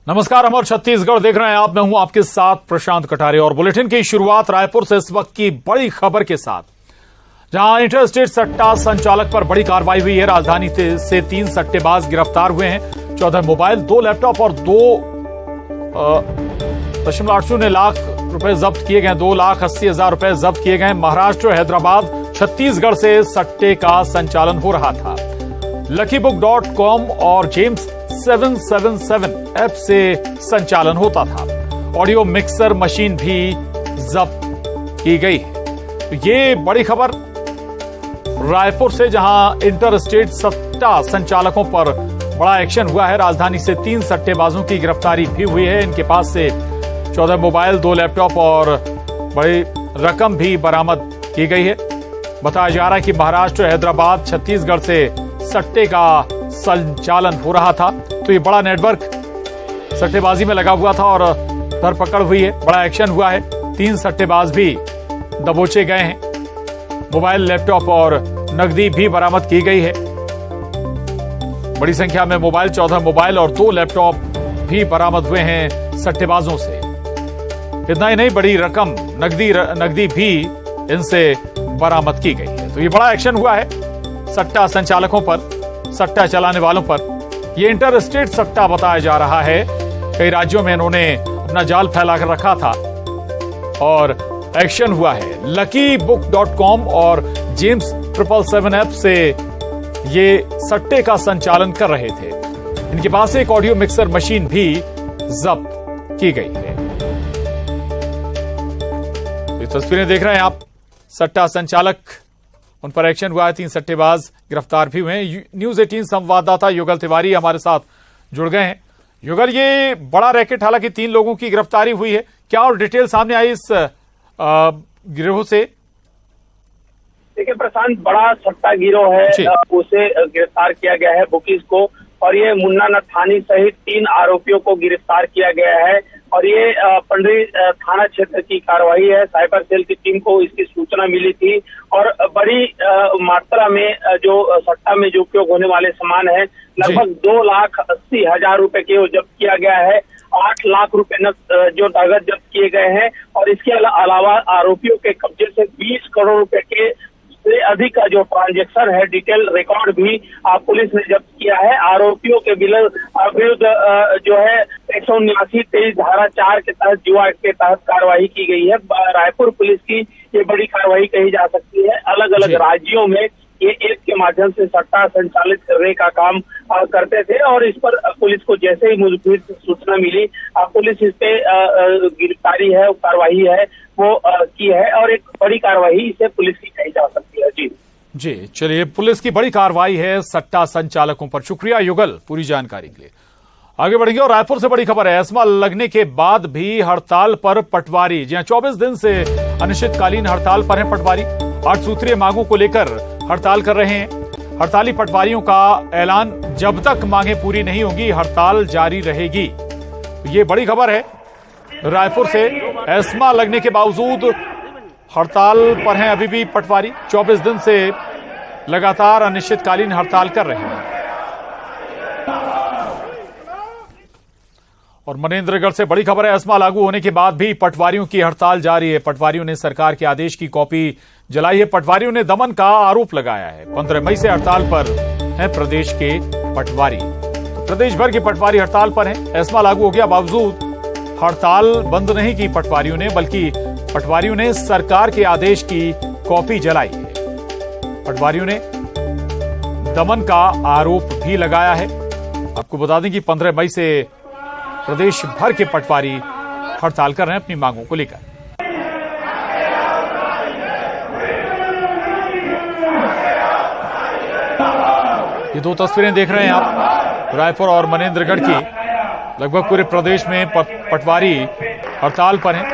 नमस्कार, अमर छत्तीसगढ़ देख रहे हैं आप। मैं हूं आपके साथ प्रशांत कटारे और बुलेटिन की शुरुआत रायपुर से इस वक्त की बड़ी खबर के साथ, जहां इंटरस्टेट सट्टा संचालक पर बड़ी कार्रवाई हुई है। राजधानी से 3 सट्टेबाज गिरफ्तार हुए हैं। 14 मोबाइल, 2 लैपटॉप और 2.8 लाख रुपए जब्त किए गए। 2,80,000 रुपए जब्त किए गए। महाराष्ट्र, हैदराबाद, छत्तीसगढ़ से सट्टे का संचालन हो रहा था। luckybook.com और जेम्स 777 ऐप से संचालन होता था। ऑडियो मिक्सर मशीन भी जब्त की गई है। तो ये बड़ी खबर रायपुर से, जहां इंटर स्टेट सट्टा संचालकों पर बड़ा एक्शन हुआ है। राजधानी से 3 सट्टेबाजों की गिरफ्तारी भी हुई है। इनके पास से 14 मोबाइल, 2 लैपटॉप और बड़ी रकम भी बरामद की गई है। बताया जा रहा है कि महाराष्ट्र, हैदराबाद, छत्तीसगढ़ से सट्टे का संचालन हो रहा था। तो ये बड़ा नेटवर्क सट्टेबाजी में लगा हुआ था और धरपकड़ हुई है। बड़ा एक्शन हुआ है। 3 सट्टेबाज भी दबोचे गए हैं। मोबाइल, लैपटॉप और नकदी भी बरामद की गई है। बड़ी संख्या में मोबाइल, 14 मोबाइल और 2 लैपटॉप भी बरामद हुए हैं सट्टेबाजों से। इतना ही नहीं, बड़ी रकम नकदी भी इनसे बरामद की गई है। तो ये बड़ा एक्शन हुआ है सट्टा संचालकों पर, सट्टा चलाने वालों पर। ये इंटर स्टेट सट्टा बताया जा रहा है। कई राज्यों में इन्होंने अपना जाल फैलाकर रखा था और एक्शन हुआ है। luckybook.com और जेम्स 777 ऐप से ये सट्टे का संचालन कर रहे थे। इनके पास से एक ऑडियो मिक्सर मशीन भी जब्त की गई है। ये तस्वीरें देख रहे हैं आप। सट्टा संचालक, उन पर एक्शन हुआ है। 3 सट्टेबाज गिरफ्तार भी हुए हैं। न्यूज 18 संवाददाता युगल तिवारी हमारे साथ जुड़ गए हैं। युगल, ये बड़ा रैकेट, हालांकि 3 लोगों की गिरफ्तारी हुई है, क्या और डिटेल सामने आई इस गिरोह से? देखिए प्रशांत, बड़ा सट्टा गिरोह है, उसे गिरफ्तार किया गया है बुकीज को। और ये मुन्ना नथानी सहित 3 आरोपियों को गिरफ्तार किया गया है। और ये पंडरी थाना क्षेत्र की कार्रवाई है। साइबर सेल की टीम को इसकी सूचना मिली थी और बड़ी मात्रा में जो सट्टा में जो उपयोग होने वाले सामान है, लगभग 2,80,000 रुपए के जब्त किया गया है। 8 लाख रुपए जो नगद जब्त किए गए हैं। और इसके अलावा आरोपियों के कब्जे से 20 करोड़ रुपए के से अधिक का जो ट्रांजैक्शन है, डिटेल रिकॉर्ड भी पुलिस ने जब्त किया है। आरोपियों के विरुद्ध जो है 179 धारा 4 के तहत, जुआ के तहत कार्रवाई की गई है। रायपुर पुलिस की ये बड़ी कार्रवाई कही जा सकती है। अलग अलग राज्यों में ये ऐप के माध्यम से सट्टा संचालित करने का काम करते थे और इस पर पुलिस को जैसे ही मुखबिर सूचना मिली, पुलिस इस पे गिरफ्तारी है, कार्रवाई है वो की है। और एक बड़ी कार्रवाई इसे पुलिस की कही जा सकती है। जी, चलिए, पुलिस की बड़ी कार्रवाई है सट्टा संचालकों पर। शुक्रिया युगल पूरी जानकारी के लिए। आगे बढ़ेंगे और रायपुर से बड़ी खबर है। एस्मा लगने के बाद भी हड़ताल पर पटवारी। जी हां, 24 दिन से अनिश्चितकालीन हड़ताल पर हैं पटवारी। 8 सूत्रीय मांगों को लेकर हड़ताल कर रहे हैं। हड़ताली पटवारियों का ऐलान, जब तक मांगे पूरी नहीं होंगी हड़ताल जारी रहेगी। ये बड़ी खबर है रायपुर से। एस्मा लगने के बावजूद हड़ताल पर हैं अभी भी पटवारी। 24 दिन से लगातार अनिश्चितकालीन हड़ताल कर रहे हैं। और मनेंद्रगढ़ से बड़ी खबर है। एस्मा लागू होने के बाद भी पटवारियों की हड़ताल जारी है। पटवारियों ने सरकार के आदेश की कॉपी जलाई है। पटवारियों ने दमन का आरोप लगाया है। 15 मई से हड़ताल पर हैं प्रदेश के पटवारी। तो प्रदेश भर के पटवारी हड़ताल पर हैं। एस्मा लागू हो गया बावजूद हड़ताल बंद नहीं की पटवारियों ने, बल्कि पटवारियों ने सरकार के आदेश की कॉपी जलाई है। पटवारियों ने दमन का आरोप भी लगाया है। आपको बता दें कि 15 मई से प्रदेश भर के पटवारी हड़ताल कर रहे हैं अपनी मांगों को लेकर। ये 2 तस्वीरें देख रहे हैं आप रायपुर और मनेंद्रगढ़ की। लगभग पूरे प्रदेश में पटवारी हड़ताल पर हैं।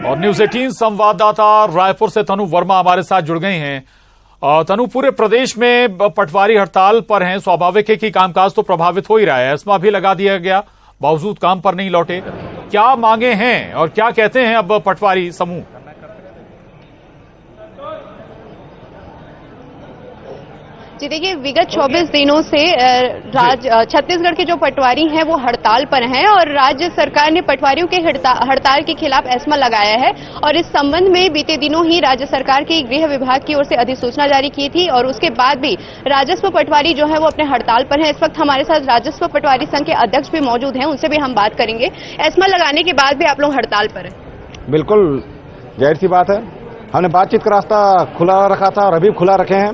और न्यूज 18 संवाददाता रायपुर से तनु वर्मा हमारे साथ जुड़ गए हैं। तनु, पूरे प्रदेश में पटवारी हड़ताल पर हैं। स्वाभाविक है कि कामकाज तो प्रभावित हो ही रहा है। एस्मा भी लगा दिया गया, बावजूद काम पर नहीं लौटे। क्या मांगे हैं और क्या कहते हैं अब पटवारी समूह? जी देखिए, विगत 24 दिनों से छत्तीसगढ़ के जो पटवारी हैं वो हड़ताल पर हैं और राज्य सरकार ने पटवारियों के हड़ताल के खिलाफ एस्मा लगाया है। और इस संबंध में बीते दिनों ही राज्य सरकार की गृह विभाग की ओर से अधिसूचना जारी की थी और उसके बाद भी राजस्व पटवारी जो है वो अपने हड़ताल पर हैं। इस वक्त हमारे साथ राजस्व पटवारी संघ के अध्यक्ष भी मौजूद हैं, उनसे भी हम बात करेंगे। एस्मा लगाने के बाद भी आप लोग हड़ताल पर हैं? बिल्कुल जाहिर सी बात है, हमने बातचीत का रास्ता खुला रखा था और अभी खुला रखे हैं,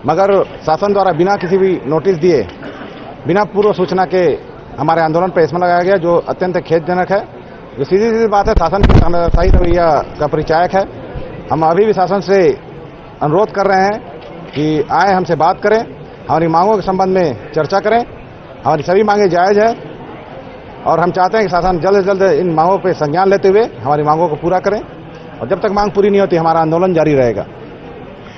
मगर शासन द्वारा बिना किसी भी नोटिस दिए, बिना पूर्व सूचना के हमारे आंदोलन पर एस्मा लगाया गया, जो अत्यंत खेदजनक है। जो सीधी सीधी बात है, शासन के सही रवैया का परिचायक है। हम अभी भी शासन से अनुरोध कर रहे हैं कि आए हमसे बात करें, हमारी मांगों के संबंध में चर्चा करें। हमारी सभी मांगे जायज है और हम चाहते हैं कि शासन जल्द से जल्द इन मांगों पर संज्ञान लेते हुए हमारी मांगों को पूरा करें और जब तक मांग पूरी नहीं होती हमारा आंदोलन जारी रहेगा।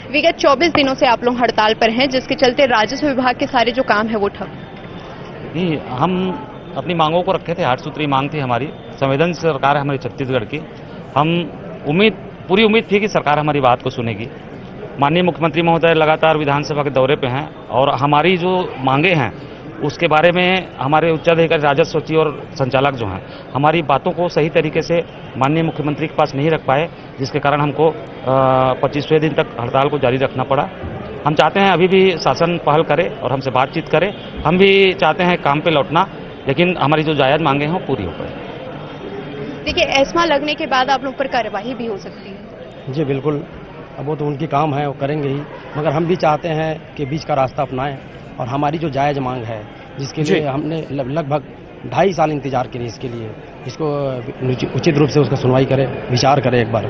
विगत 24 दिनों से आप लोग हड़ताल पर हैं, जिसके चलते राजस्व विभाग के सारे जो काम है वो ठप। नहीं, हम अपनी मांगों को रखे थे, 8 सूत्री मांग थी हमारी। संवेदनशील सरकार है हमारी छत्तीसगढ़ की। हम पूरी उम्मीद थी कि सरकार हमारी बात को सुनेगी। माननीय मुख्यमंत्री महोदय लगातार विधानसभा के दौरे पे हैं और हमारी जो मांगे हैं उसके बारे में हमारे उच्चाधिकारी राजस्व सचिव और संचालक जो हैं हमारी बातों को सही तरीके से माननीय मुख्यमंत्री के पास नहीं रख पाए, जिसके कारण हमको 25वें दिन तक हड़ताल को जारी रखना पड़ा। हम चाहते हैं अभी भी शासन पहल करे और हमसे बातचीत करे। हम भी चाहते हैं काम पे लौटना, लेकिन हमारी जो जायज मांगे हैं वो पूरी हो पाए। देखिए, एस्मा लगने के बाद आप लोग पर कार्यवाही भी हो सकती है। जी बिल्कुल, अब वो तो उनकी काम है, वो करेंगे ही, मगर हम भी चाहते हैं कि बीच का रास्ता अपनाएं और हमारी जो जायज मांग है, जिसके लिए हमने लगभग 2.5 साल इंतजार किए, इसके लिए इसको उचित रूप से उसका सुनवाई करे, विचार करे एक बार।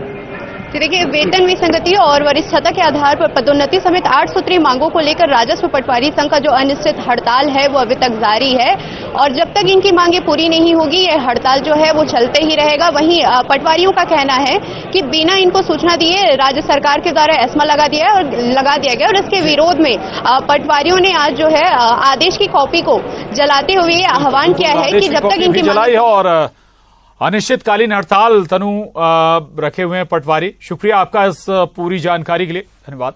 तो देखिए, वेतन विसंगति और वरिष्ठता के आधार पर पदोन्नति समेत 8 सूत्री मांगों को लेकर राजस्व पटवारी संघ का जो अनिश्चित हड़ताल है वो अभी तक जारी है और जब तक इनकी मांगे पूरी नहीं होगी ये हड़ताल जो है वो चलते ही रहेगा। वहीं पटवारियों का कहना है कि बिना इनको सूचना दिए राज्य सरकार के द्वारा एस्मा लगा दिया गया और इसके विरोध में पटवारियों ने आज जो है आदेश की कॉपी को जलाते हुए आह्वान किया है कि जब तक इनकी जलाई है और अनिश्चितकालीन हड़ताल तनु रखे हुए हैं पटवारी। शुक्रिया आपका इस पूरी जानकारी के लिए, धन्यवाद।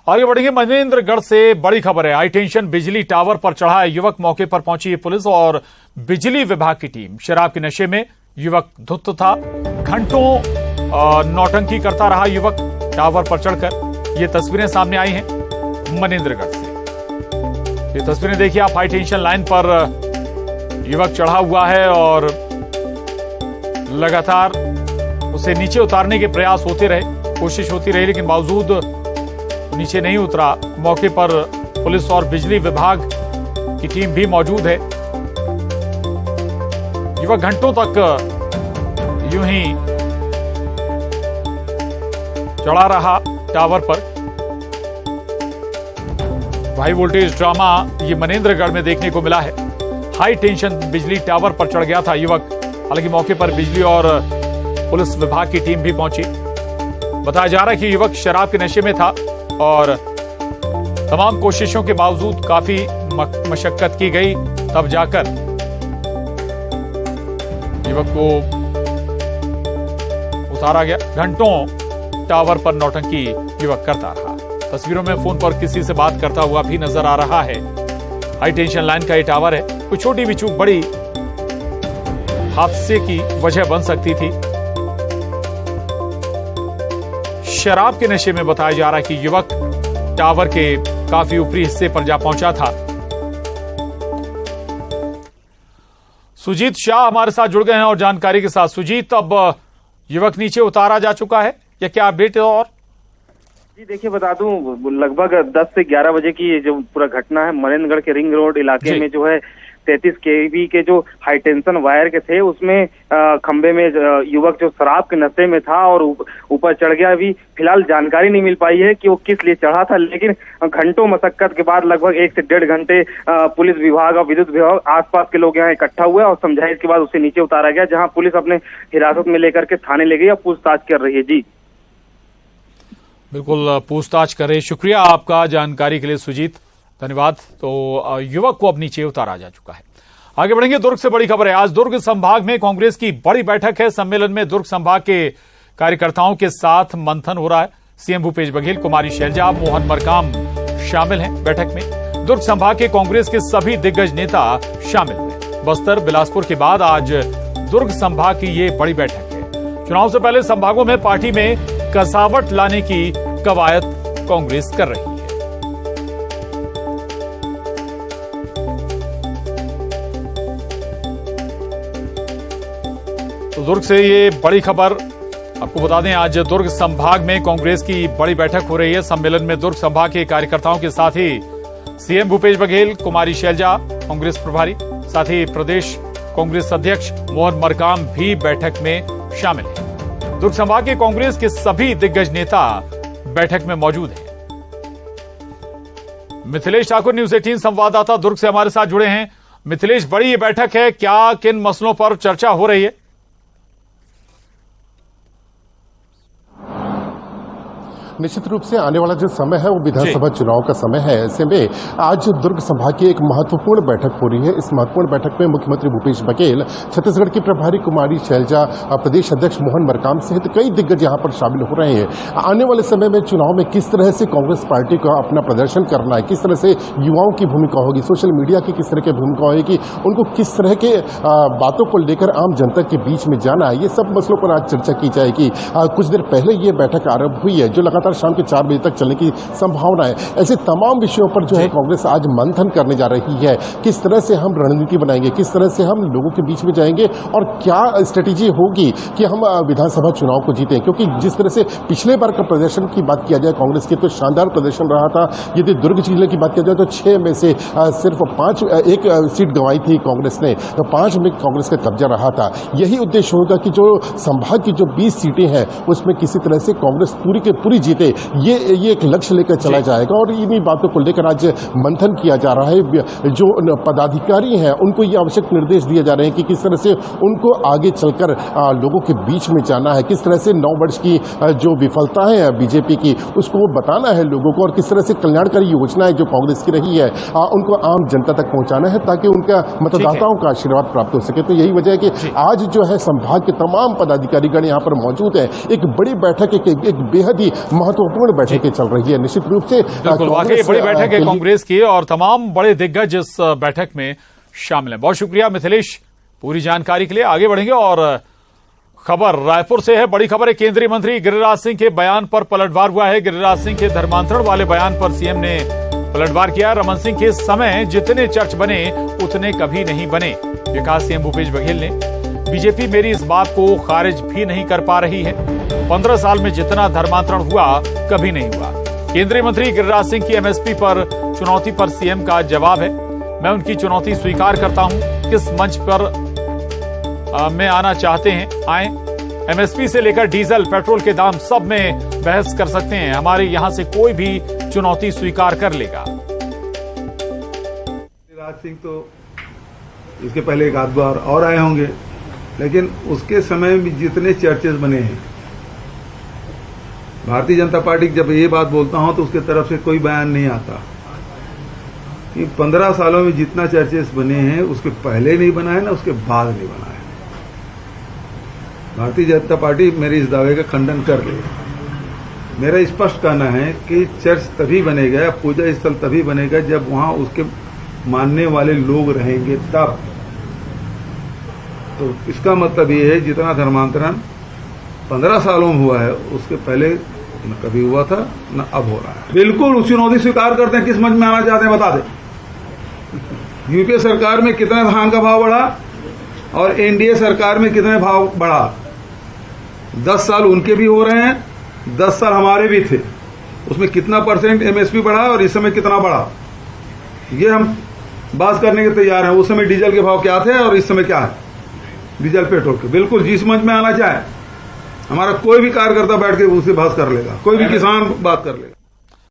आगे बढ़ेंगे, मनेन्द्रगढ़ से बड़ी खबर है। हाई टेंशन बिजली टावर पर चढ़ा युवक, मौके पर पहुंची पुलिस और बिजली विभाग की टीम। शराब के नशे में युवक धुत था, घंटों नौटंकी करता रहा युवक टावर पर चढ़कर। ये तस्वीरें सामने आई हैं मनेन्द्रगढ़ से। ये तस्वीरें देखिए आप, हाई टेंशन लाइन पर युवक चढ़ा हुआ है और लगातार उसे नीचे उतारने के प्रयास होते रहे, कोशिश होती रही, लेकिन बावजूद नीचे नहीं उतरा। मौके पर पुलिस और बिजली विभाग की टीम भी मौजूद है। युवक घंटों तक यूं ही चढ़ा रहा टावर पर। हाई वोल्टेज ड्रामा ये मनेन्द्रगढ़ में देखने को मिला है। हाई टेंशन बिजली टावर पर चढ़ गया था युवक। हालांकि मौके पर बिजली और पुलिस विभाग की टीम भी पहुंची। बताया जा रहा है कि युवक शराब के नशे में था और तमाम कोशिशों के बावजूद काफी मशक्कत की गई, तब जाकर युवक को उतारा गया। घंटों टावर पर नौटंकी युवक करता रहा। तस्वीरों में फोन पर किसी से बात करता हुआ भी नजर आ रहा है। हाई टेंशन लाइन का ये टावर है। कोई छोटी भी चूक बड़ी हादसे की वजह बन सकती थी। शराब के नशे में बताया जा रहा है कि युवक टावर के काफी ऊपरी हिस्से पर जा पहुंचा था। सुजीत शाह हमारे साथ जुड़ गए हैं और जानकारी के साथ। सुजीत, अब युवक नीचे उतारा जा चुका है या क्या अपडेट है? और जी देखिए, बता दूं, लगभग 10 से 11 बजे की जो पूरा घटना है, मनेन्द्रगढ़ के रिंग रोड इलाके में जो है 33 kV के जो हाई टेंशन वायर के थे उसमें खंबे में युवक जो शराब के नशे में था और ऊपर चढ़ गया। अभी फिलहाल जानकारी नहीं मिल पाई है कि वो किस लिए चढ़ा था, लेकिन घंटों मशक्कत के बाद लगभग 1 से 1.5 घंटे पुलिस विभाग और विद्युत विभाग, आसपास के लोग यहाँ इकट्ठा हुए और समझाइश के बाद उसे नीचे उतारा गया, जहाँ पुलिस अपने हिरासत में लेकर के थाने ले गई और पूछताछ कर रही है। जी बिल्कुल, पूछताछ कर रहे। शुक्रिया आपका जानकारी के लिए सुजीत, धन्यवाद। तो युवक को अब नीचे उतारा जा चुका है। आगे बढ़ेंगे, दुर्ग से बड़ी खबर है। आज दुर्ग संभाग में कांग्रेस की बड़ी बैठक है। सम्मेलन में दुर्ग संभाग के कार्यकर्ताओं के साथ मंथन हो रहा है। सीएम भूपेश बघेल, कुमारी शैलजा, मोहन मरकाम शामिल हैं बैठक में। दुर्ग संभाग के कांग्रेस के सभी दिग्गज नेता शामिल हुए। बस्तर, बिलासपुर के बाद आज दुर्ग संभाग की ये बड़ी बैठक है। चुनाव से पहले संभागों में पार्टी में कसावट लाने की कवायद कांग्रेस कर रही है। तो दुर्ग से ये बड़ी खबर आपको बता दें, आज दुर्ग संभाग में कांग्रेस की बड़ी बैठक हो रही है। सम्मेलन में दुर्ग संभाग के कार्यकर्ताओं के साथ ही सीएम भूपेश बघेल, कुमारी शैलजा कांग्रेस प्रभारी, साथ ही प्रदेश कांग्रेस अध्यक्ष मोहन मरकाम भी बैठक में शामिल हैं। दुर्ग संभाग के कांग्रेस के सभी दिग्गज नेता बैठक में मौजूद हैं। मिथिलेश ठाकुर, न्यूज 18 संवाददाता दुर्ग से हमारे साथ जुड़े हैं। मिथिलेश, बड़ी ये बैठक है, क्या किन मसलों पर चर्चा हो रही है? निश्चित रूप से आने वाला जो समय है वो विधानसभा चुनाव का समय है। ऐसे में आज दुर्ग संभाग की एक महत्वपूर्ण बैठक हो रही है। इस महत्वपूर्ण बैठक में मुख्यमंत्री भूपेश बघेल, छत्तीसगढ़ की प्रभारी कुमारी शैलजा, प्रदेश अध्यक्ष मोहन मरकाम सहित कई दिग्गज यहां पर शामिल हो रहे हैं। आने वाले समय में चुनाव में किस तरह से कांग्रेस पार्टी को अपना प्रदर्शन करना है, किस तरह से युवाओं की भूमिका होगी, सोशल मीडिया की किस तरह की भूमिका होगी, उनको किस तरह के बातों को लेकर आम जनता के बीच में जाना है, ये सब मसलों पर आज चर्चा की जाएगी। कुछ देर पहले ये बैठक आरंभ हुई है, जो लगातार शाम के 4 बजे तक चलने की संभावना है। ऐसे तमाम विषयों पर जो है कांग्रेस आज मंथन करने जा रही है। किस तरह से हम रणनीति बनाएंगे, किस तरह से हम लोगों के बीच में जाएंगे और क्या स्ट्रेटेजी होगी कि हम विधानसभा चुनाव को जीतें। क्योंकि जिस तरह से पिछले बार का प्रदर्शन की बात किया जाए कांग्रेस की, तो शानदार प्रदर्शन रहा था। यदि दुर्ग जिले की बात किया जाए तो 6 में से सिर्फ 5 एक सीट गंवाई थी कांग्रेस ने, तो 5 में कांग्रेस का कब्जा रहा था। यही उद्देश्य होगा कि जो संभाग की जो 20 सीटें हैं उसमें किसी तरह से कांग्रेस पूरी के पूरी जीते, ये एक लक्ष्य लेकर चला जाएगा। और इन्हीं बातों को लेकर आज मंथन किया जा रहा है। जो पदाधिकारी हैं उनको ये आवश्यक निर्देश दिए जा रहे हैं कि किस तरह से उनको आगे चलकर लोगों के बीच में जाना है, किस तरह से 9 वर्ष की जो विफलता है बीजेपी की उसको वो बताना है लोगों को, और किस तरह से कल्याणकारी योजनाएं जो कांग्रेस की रही है उनको आम जनता तक पहुंचाना है, ताकि उनका मतदाताओं का आशीर्वाद प्राप्त हो सके। तो यही वजह है कि आज जो है संभाग के तमाम पदाधिकारीगण यहाँ पर मौजूद है। एक बड़ी बैठक, एक बेहद ही महत्वपूर्ण बैठक चल रही है। निश्चित रूप से वाकई बड़ी बैठक है कांग्रेस की और तमाम बड़े दिग्गज इस बैठक में शामिल हैं। बहुत शुक्रिया मिथिलेश पूरी जानकारी के लिए। आगे बढ़ेंगे और खबर रायपुर से है। बड़ी खबर है, केंद्रीय मंत्री गिरिराज सिंह के बयान पर पलटवार हुआ है। गिरिराज सिंह के धर्मांतरण वाले बयान पर सीएम ने पलटवार किया। रमन सिंह के समय जितने चर्च बने उतने कभी नहीं बने, ये कहा सीएम भूपेश बघेल ने। बीजेपी मेरी इस बात को खारिज भी नहीं कर पा रही है। 15 साल में जितना धर्मांतरण हुआ कभी नहीं हुआ। केंद्रीय मंत्री गिरिराज सिंह की एमएसपी पर चुनौती पर सीएम का जवाब है, मैं उनकी चुनौती स्वीकार करता हूं। किस मंच पर में आना चाहते हैं आए। एमएसपी से लेकर डीजल पेट्रोल के दाम सब में बहस कर सकते हैं। हमारे यहां से कोई भी चुनौती स्वीकार कर लेगा। गिरिराज सिंह तो इसके पहले एक आध बार और आए होंगे, लेकिन उसके समय में जितने चर्चेस बने हैं, भारतीय जनता पार्टी जब ये बात बोलता हूं तो उसके तरफ से कोई बयान नहीं आता कि 15 सालों में जितना चर्चेस बने हैं उसके पहले नहीं बना है ना उसके बाद नहीं बना है। भारतीय जनता पार्टी मेरे इस दावे का खंडन कर रही है। मेरा स्पष्ट कहना है कि चर्च तभी बनेगा, पूजा स्थल तभी बनेगा जब वहां उसके मानने वाले लोग रहेंगे तब। तो इसका मतलब ये है जितना धर्मांतरण 15 सालों में हुआ है उसके पहले न कभी हुआ था न अब हो रहा है। बिल्कुल उस चुनौती स्वीकार करते हैं। किस मंच में आना चाहते हैं बता दें। यूपीए सरकार में कितने धान का भाव बढ़ा और एनडीए सरकार में कितने भाव बढ़ा। 10 साल उनके भी हो रहे हैं, 10 साल हमारे भी थे। उसमें कितना % एमएसपी बढ़ा और इस समय कितना बढ़ा, ये हम बात करने के तैयार हैं। उस समय डीजल के भाव क्या थे और इस समय क्या है डीजल पेट्रोल के। बिल्कुल जिस मंच में आना चाहे हमारा कोई भी कार्यकर्ता बैठ के उससे बात कर लेगा, कोई भी किसान बात कर लेगा।